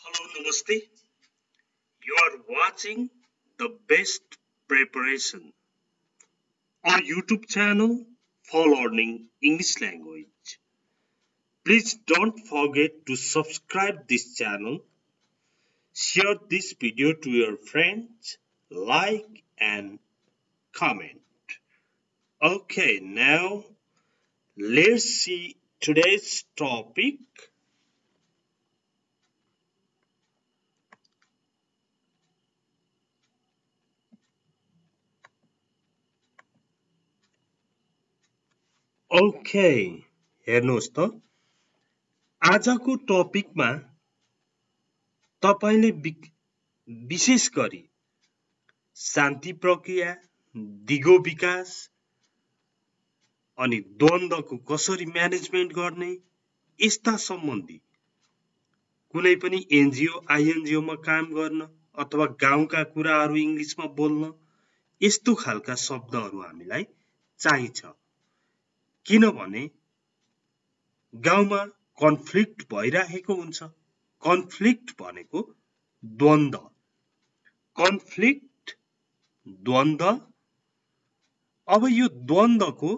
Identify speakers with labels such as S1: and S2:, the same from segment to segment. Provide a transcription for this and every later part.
S1: Hello, Namaste. You are watching the best preparation on YouTube channel for learning English language. Please don't forget to subscribe this channel, share this video to your friends, like and comment. Okay, now let's see today's topic. Okay हेर्नुहोस् त आजको टपिकमा तपाईले विशेष गरी शान्ति प्रक्रिया, दिगो विकास अनि द्वन्द्वको कसरी म्यानेजमेन्ट गर्ने यस्ता सम्बन्धी कुनै पनि एनजिओ आइएनजिओमा काम गर्न अथवा गाउँका कुराहरू इङ्ग्लिसमा बोल्न यस्तो खालका शब्दहरू हामीलाई चाहिन्छ। किनभने गाउँमा कन्फ्लिक्ट भइरहेको हुन्छ। कन्फ्लिक्ट भनेको द्वन्द्व, कन्फ्लिक्ट द्वन्द्व। अब यो द्वन्द्वको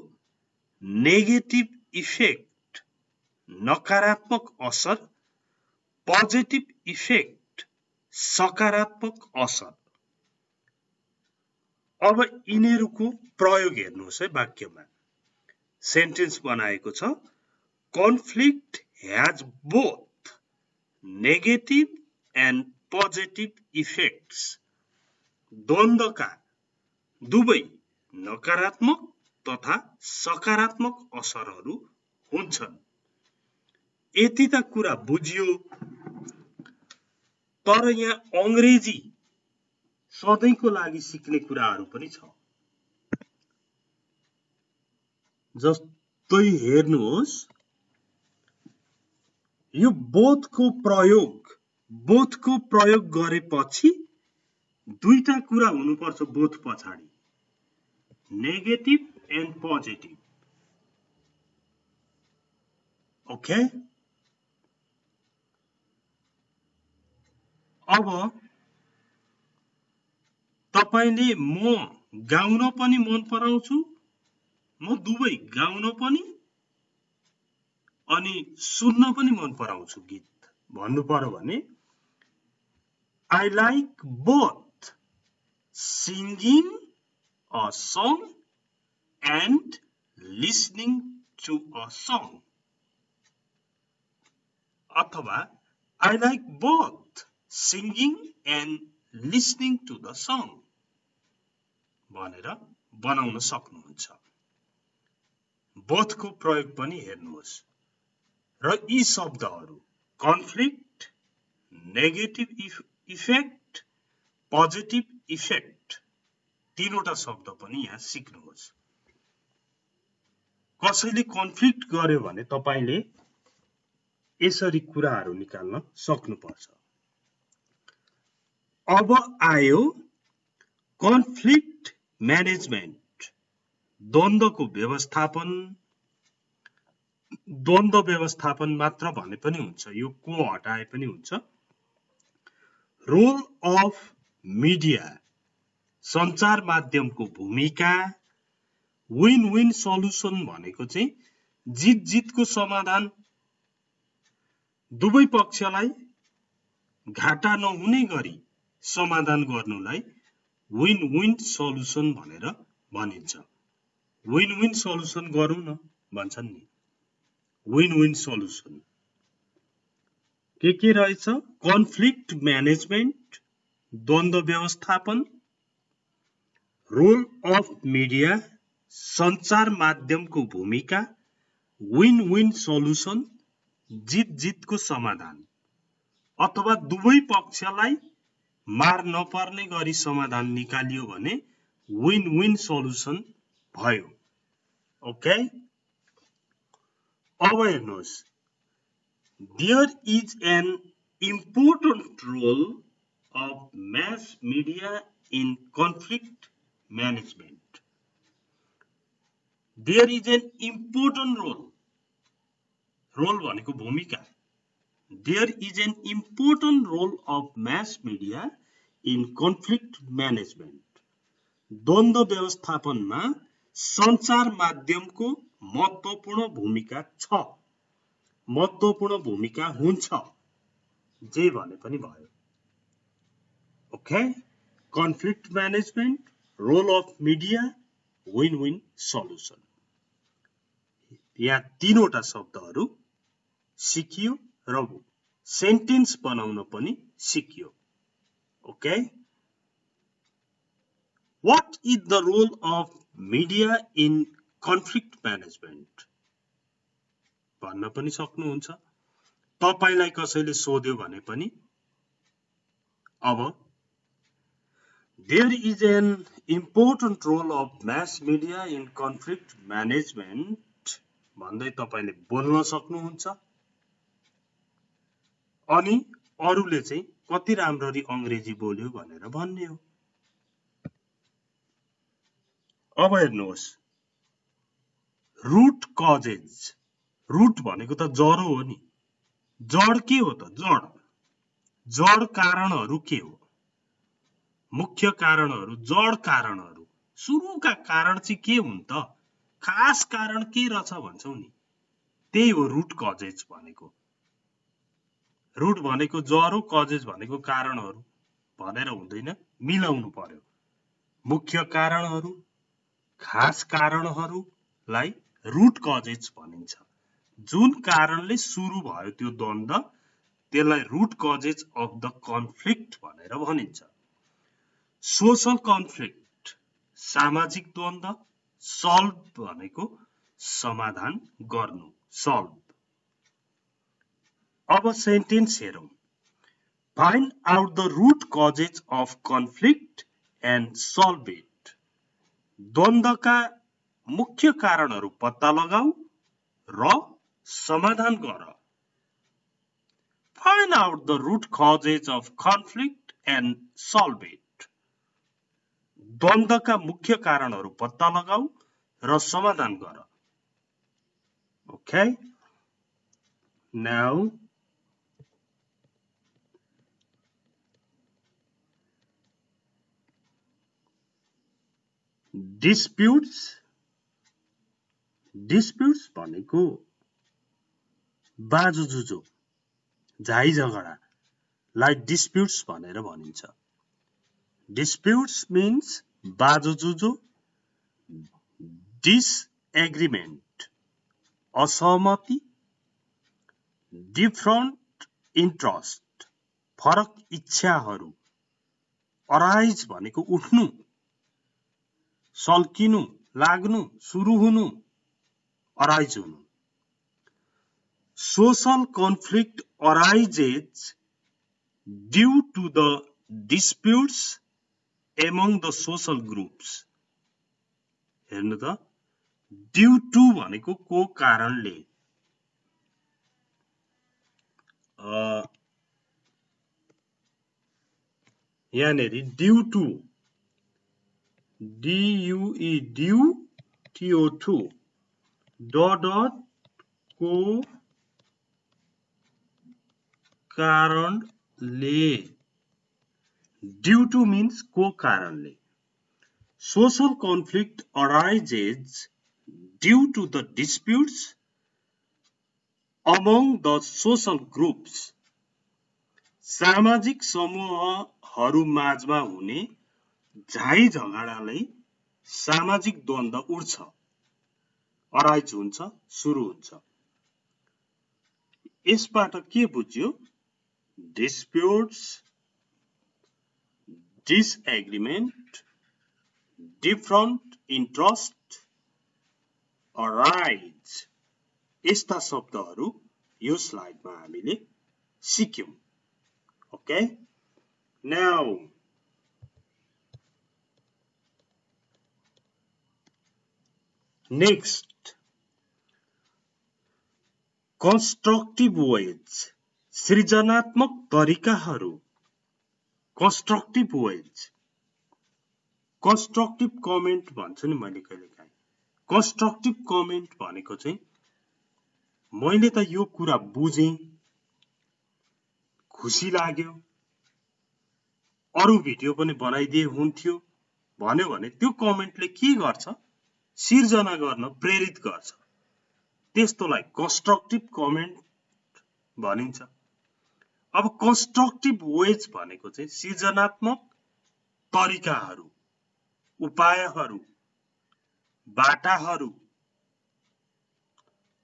S1: नेगेटिभ इफेक्ट, नकारात्मक असर, पोजिटिभ इफेक्ट, सकारात्मक असर। अब यिनीहरूको प्रयोग हेर्नुहोस् है वाक्यमा। सेन्टेन्स बनाएको छ conflict has both negative and positive effects. द्वन्द्वका दुवै नकारात्मक तथा सकारात्मक असरहरू हुन्छन्। यति त कुरा बुझियो, तर यहाँ अंग्रेजी सधैँको लागि सिक्ने कुराहरू पनि छ। जस्तै हेर्नुहोस्, यो बोथको प्रयोग गरेपछि दुईटा कुरा हुनुपर्छ बोथ पछाडि, नेगेटिभ एन्ड पोजिटिभ। ओके, अब तपाईले म गाउन पनि मन पराउँछु, म दुवै गाउन पनि अनि सुन्न पनि मन पराउँछु गीत भन्नु पर्यो भने I like both singing a song and listening to a song. अथवा I like both singing and listening to the song भनेर बनाउन सक्नुहुन्छ। बोथको प्रयोग पनि हेर्नुहोस् र यी शब्दहरू conflict, negative effect, positive effect तीनवटा शब्द पनि यहाँ सिक्नुहोस्। कसैले कन्फ्लिक्ट गर्यो भने तपाईले यसरी कुराहरू निकाल्न सक्नुपर्छ। अब आयो कन्फ्लिक्ट म्यानेजमेन्ट, द्वन्द्वको व्यवस्थापन। द्वन्द्व व्यवस्थापन मात्र भने पनि हुन्छ, यो को हटाए पनि हुन्छ। रोल अफ मिडिया, सञ्चार माध्यमको भूमिका। विन विन सल्युसन भनेको चाहिँ जित जितको समाधान, दुवै पक्षलाई घाटा नहुने गरी समाधान गर्नुलाई विन विन सल्युसन भनेर भनिन्छ। विन विन सल्युसन गरौँ न भन्छन् नि, विन विन सल्युसन के रहेछ? कन्फ्लिक्ट म्यानेजमेन्ट, द्वन्द्व व्यवस्थापन, रोल अफ मिडिया, सञ्चार माध्यमको भूमिका, विन विन सल्युसन, जित जितको समाधान अथवा दुवै पक्षलाई मार नपर्ने गरी समाधान निकालियो भने विन विन सल्युसन भयो। ओके, अब हेर्नुहोस्, there is an important role of mass media in conflict management. There is an important role, role भनेको भूमिका, There is an important role of mass media in conflict management. द्वन्द्व व्यवस्थापनमा सञ्चार माध्यमको महत्त्वपूर्ण भूमिका छ, महत्त्वपूर्ण भूमिका हुन्छ, जे भने पनि भयो। Okay, conflict management, role of media, win-win solution. यहाँ तीनवटा शब्दहरू सिकियो र सेन्टेन्स बनाउन पनि सिकियो। Okay, what is the role of media in conflict management? भन्न पनि सक्नुहुन्छ। तपाईलाई कसैले सोध्यो भने पनि अब there is an important role of mass media in conflict management भन्दै तपाईले बोल्न सक्नुहुन्छ। अनि अरूले चाहिँ कति राम्ररी अंग्रेजी बोल्यो भनेर भन्ने हो। अब हेर्नुहोस्, रूट कजेज, रूट भनेको त जरो हो नि। जड के हो त? जड कारणहरू के हो? मुख्य कारणहरू, जड कारणहरू। सुरुका कारण चाहिँ के हुन् त? खास कारण के रहेछ भन्छौ नि, त्यही हो रूट कजेज भनेको। रूट भनेको जरो, कजेज भनेको कारणहरू भनेर हुँदैन, मिलाउनु पर्यो। मुख्य कारणहरू, खास कारणहरूलाई रूट कजेज भनिन्छ। जुन कारणले सुरु भयो त्यो द्वन्द्व, त्यसलाई root causes of the conflict भनेर भनिन्छ। सोशल कन्फ्लिक्ट, सामाजिक द्वन्द्व, सल्भ भनेको समाधान गर्नु, सल्भ। अब सेन्टेन्स हेरौं। Find out the root causes of conflict and solve it. द्वन्द्वका मुख्य कारणहरू पत्ता लगाऊ र समाधान गर। Find out the root causes of conflict and solve it. द्वन्द्वका मुख्य कारणहरू पत्ता लगाऊ र समाधान गर। Okay? Now disputes भनेको बाजुजुजो, झाइ झगडालाई disputes भनेर भनिन्छ। Disputes means बाजुजुजो, disagreement असहमति, different interest फरक इच्छाहरू, arise भनेको उठ्नु, सल्किनु, लाग्नु, सुरु हुनु, arise हुनु। Social conflict arises due to the disputes among the social groups. हेर्नु त, due to भनेको को कारणले। यहाँनेरि due to, D-U-E, due, T-O-2, dot को कारणले। Due to means को कारणले। Social conflict arises due to the disputes among the social groups. सामाजिक समूहहरू माझमा हुने झाइ झगडालाई सामाजिक द्वन्द्व उठ्छ, अराइज हुन्छ, सुरु हुन्छ। यसबाट के बुझ्यो? disputes, disagreement, different interest, arise, यस्ता शब्दहरू यो स्लाइडमा हामीले सिक्यौं। Okay, now next, constructive ways, सृजनात्मक तरिकाहरू। constructive ways, constructive comment भन्छु नि मैले कहिलेकाहीँ। constructive comment भनेको चाहिँ मैले त यो कुरा बुझेँ खुसी लाग्यो, अरु भिडियो पनि बनाइदिए हुन्थ्यो भन्यो भने त्यो कमेन्टले के गर्छ? सिर्जना गर्न प्रेरित गर्छ। त्यस्तोलाई कन्स्ट्रक्टिभ कमेन्ट भनिन्छ। अब कन्स्ट्रक्टिभ वेज भनेको चाहिँ सृजनात्मक तरिकाहरू, उपायहरू, बाटाहरू।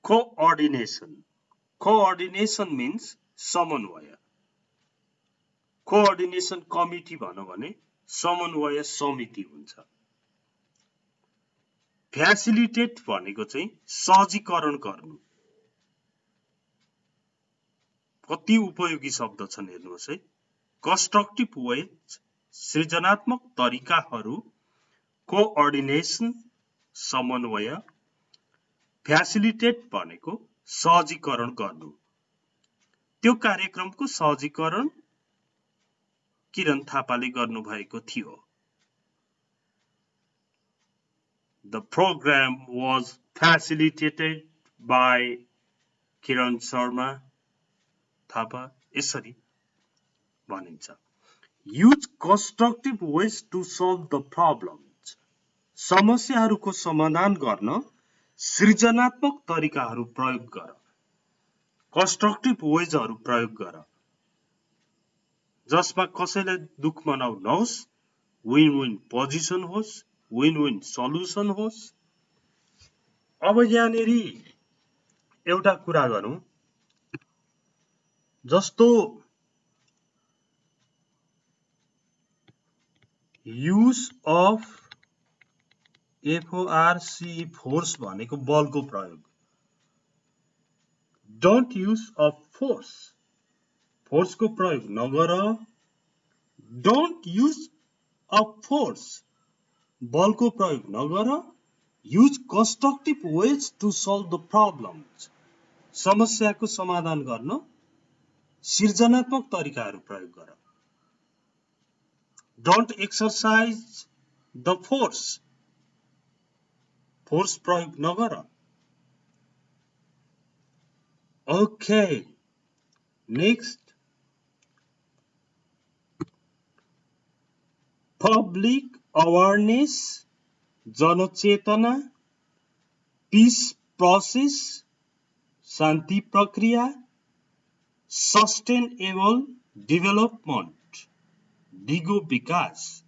S1: कोअर्डिनेसन, कोअर्डिनेसन मिन्स समन्वय। कोअर्डिनेसन कमिटी भनौं भने समन्वय समिति हुन्छ। फ्यासिलिटेट भनेको चाहिँ सहजीकरण गर्नु। कति उपयोगी शब्द छन् हेर्नुहोस् है। कन्स्ट्रक्टिभ वेज सृजनात्मक तरिकाहरू, कोअर्डिनेसन समन्वय, फ्यासिलिटेट भनेको सहजीकरण गर्नु। त्यो कार्यक्रमको सहजीकरण किरण थापाले गर्नु भएको थियो। The program was facilitated by Kiran Sharma Thapa. यसरी भनिन्छ। Use constructive ways to solve the problems. समस्याहरूको समाधान गर्न सृजनात्मक तरिकाहरू प्रयोग गर। कन्स्ट्रक्टिभ वेजहरू प्रयोग गर जसमा कसैलाई दुख मनाउ नहोस्, विन विन पोजिसन होस्, विन विन सल्युसन होस्। अब यहाँनेरि एउटा कुरा गरौँ, जस्तो युज अफ FORCE फोर्स भनेको बलको प्रयोग। डोन्ट युज अफ फोर्स, फोर्सको प्रयोग नगर। डोन्ट युज अफ फोर्स, बलको प्रयोग नगर। Use constructive ways to solve the problems, समस्याको समाधान गर्न सृजनात्मक तरिकाहरू प्रयोग गर। Don't exercise the force, force प्रयोग नगर। ओके, नेक्स्ट, पब्लिक अवेयरनेस, जनचेतना, पीस प्रोसेस, शान्ति प्रक्रिया, सस्टेनेबल डेभलपमेन्ट, दिगो विकास।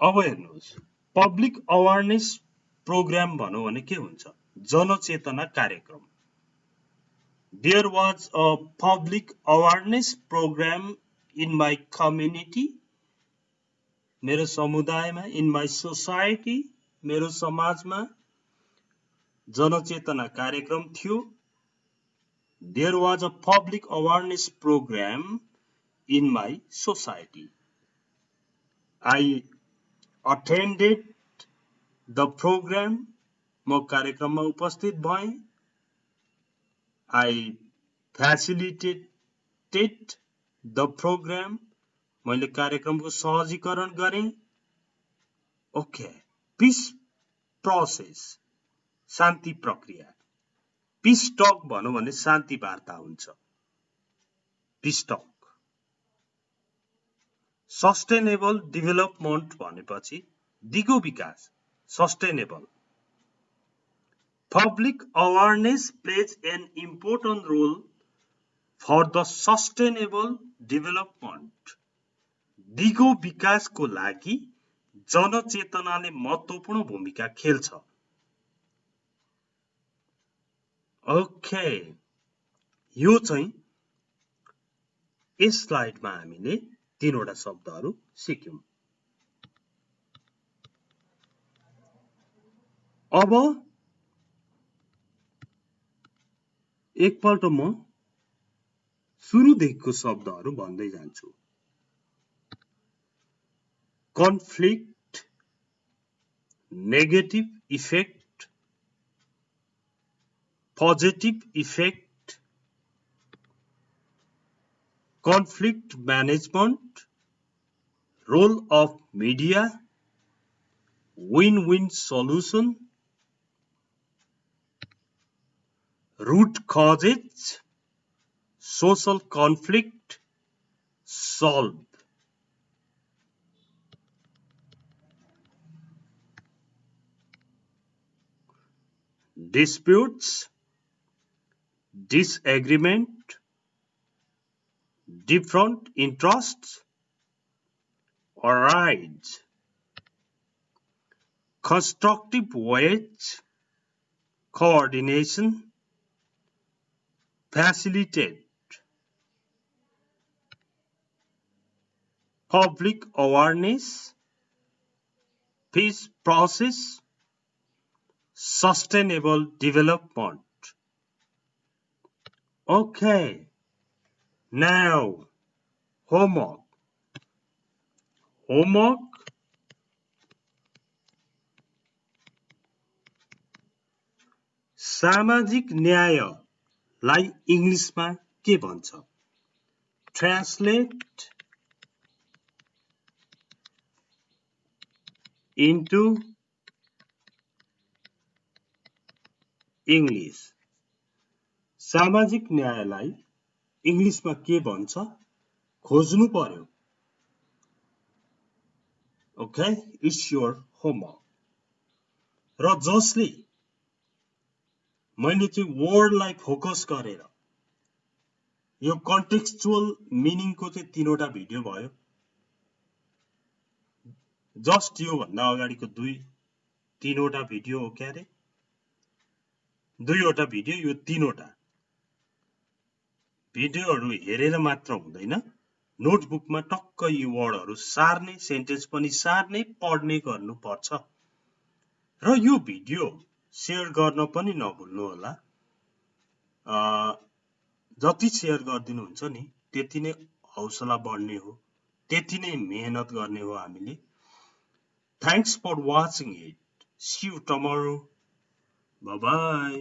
S1: अब हेर्नुहोस्, पब्लिक अवेयरनेस प्रोग्राम भनौं भने के हुन्छ? जनचेतना कार्यक्रम। There was a public awareness program in my community, मेरो समुदायमा, in my society, मेरो समाजमा जनचेतना कार्यक्रम थियो। There was a public awareness program in my society. I attended the program, म कार्यक्रममा उपस्थित भएँ। I facilitated the program, मैले कार्यक्रमको सहजीकरण गरेँ। ओके, पीस प्रोसेस, शान्ति प्रक्रिया। पीस टक भनौं भने शान्ति वार्ता हुन्छ, पीस टक। सस्टेनेबल डेभलपमेन्ट भनेपछि दिगो विकास, sustainable. Public awareness plays an important role for the sustainable development. दिगो विकासको लागि जनचेतनाले महत्त्वपूर्ण भूमिका खेल्छ। ओके, यो चाहिँ यस स्लाइडमा हामीले तीनवटा शब्दहरू सिक्यौं। अब एकपल्ट म सुरुदेखिको शब्दहरू भन्दै जान्छु। Conflict, negative effect, positive effect, conflict management, role of media, win win solution, root causes, social conflict, solve. Disputes, disagreement, different interests, arise. Constructive wage, coordination, facilitate. Public awareness, peace process, sustainable development. Okay, now homework. Homework, सामाजिक न्यायलाई इङ्ग्लिसमा के भन्छ? Translate into English. सामाजिक न्यायलाई इङ्ग्लिसमा के भन्छ? खोज्नु पर्यो. Okay, it's your homework. र जसले मैले चाहिँ वर्डलाई फोकस गरेर यो कन्टेक्स्चुअल मिनिङको चाहिँ 3 वटा भिडियो भयो. जस्ट यो भन्दा अगाडिको 3 वटा भिडियो हो क्या रे? 2 वटा भिडियो, यो 3 वटा भिडियोहरु हेरेर मात्र हुँदैन. नोटबुकमा टक्क यी वर्डहरु सार्ने, सेन्टेन्स पनि सार्ने, पढ्ने गर्नुपर्छ. र यो भिडियो शेयर गर्न पनि नभुल्नु होला. जति शेयर गर्दिनुहुन्छ नि त्यति नै हौसला बढ्ने हो, त्यति नै मेहनत गर्ने हो हामीले. Thanks for watching it. See you tomorrow. Bye bye.